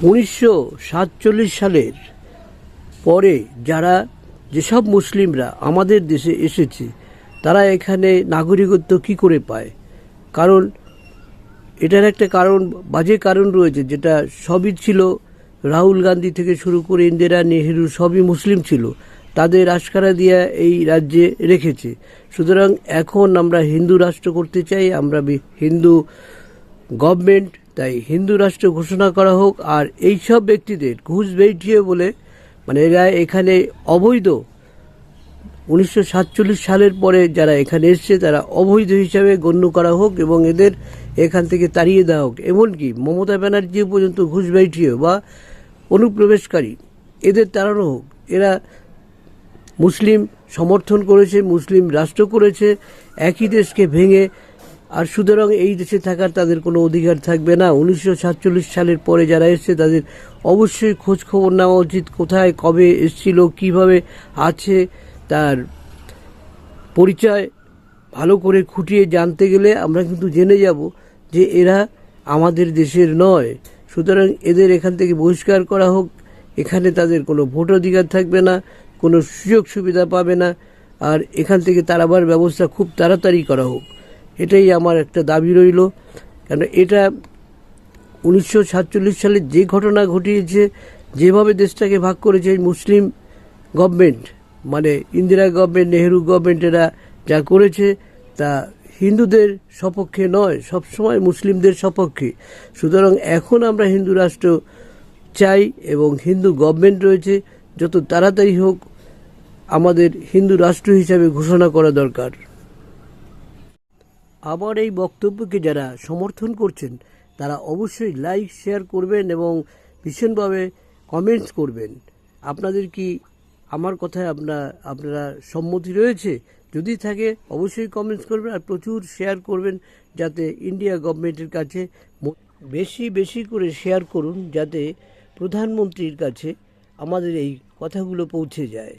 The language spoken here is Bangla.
1947 সালের পরে যেসব মুসলিমরা আমাদের দেশে এসেছে তারা এখানে নাগরিকত্ব কি করে পায়? কারণ এটার একটা বাজে কারণ রয়েছে, যেটা সবই ছিল। রাহুল গান্ধী থেকে শুরু করে ইন্দিরা নেহেরু সবই মুসলিম ছিল, তাদের আশকারা দিয়া এই রাজ্যে রেখেছে। সুতরাং এখন আমরা হিন্দু রাষ্ট্র করতে চাই, আমরা হিন্দু গভর্নমেন্ট, তাই হিন্দু রাষ্ট্র ঘোষণা করা হোক। আর এই সব ব্যক্তিদের ঘুষ বেইটিয়ে বলে, মানে এরা এখানে অবৈধ, 1947 সালের পরে যারা এখানে এসছে তারা অবৈধ হিসাবে গণ্য করা হোক এবং এদের এখান থেকে তাড়িয়ে দেওয়া হোক। এমনকি মমতা ব্যানার্জি পর্যন্ত ঘুষ বেইটিয়ে বা অনুপ্রবেশকারী এদের তাড়ানো হোক। এরা মুসলিম সমর্থন করেছে, মুসলিম রাষ্ট্র করেছে একই দেশকে ভেঙে। আর সুতরাং এই দেশে থাকার তাদের কোনো অধিকার থাকবে না। 1947 সালের পরে যারা এসছে তাদের অবশ্যই খোঁজ খবর নেওয়া উচিত, কোথায় কবে এসছিল, কিভাবে আছে, তার পরিচয় ভালো করে খুঁটিয়ে জানতে গেলে আমরা কিন্তু জেনে যাব যে এরা আমাদের দেশের নয়। সুতরাং এদের এখান থেকে বহিষ্কার করা হোক। এখানে তাদের কোনো ভোট অধিকার থাকবে না, কোনো সুযোগ সুবিধা পাবে না। আর এখান থেকে তাড়াবার ব্যবস্থা খুব তাড়াতাড়ি করা হোক, এটাই আমার একটা দাবি রইল। কারণ এটা 1947 সালে যে ঘটনা ঘটিয়েছে, যেভাবে দেশটাকে ভাগ করেছে মুসলিম গভর্নমেন্ট, মানে ইন্দিরা গভর্নমেন্ট, নেহেরু গভর্নমেন্ট, এরা যা করেছে তা হিন্দুদের সপক্ষে নয়, সবসময় মুসলিমদের সপক্ষে। সুতরাং এখন আমরা হিন্দু রাষ্ট্র চাই এবং হিন্দু গভর্নমেন্ট রয়েছে, যত তাড়াতাড়ি হোক আমাদের হিন্দু রাষ্ট্র হিসাবে ঘোষণা করা দরকার। আবার এই বক্তব্যকে যারা সমর্থন করছেন তারা অবশ্যই লাইক শেয়ার করবেন এবং ভীষণভাবে কমেন্টস করবেন। আপনাদের কি আমার কথায় আপনারা সম্মতি রয়েছে? যদি থাকে অবশ্যই কমেন্টস করবেন আর প্রচুর শেয়ার করবেন, যাতে ইন্ডিয়া গভর্নমেন্টের কাছে বেশি বেশি করে শেয়ার করুন, যাতে প্রধানমন্ত্রীর কাছে আমাদের এই কথাগুলো পৌঁছে যায়।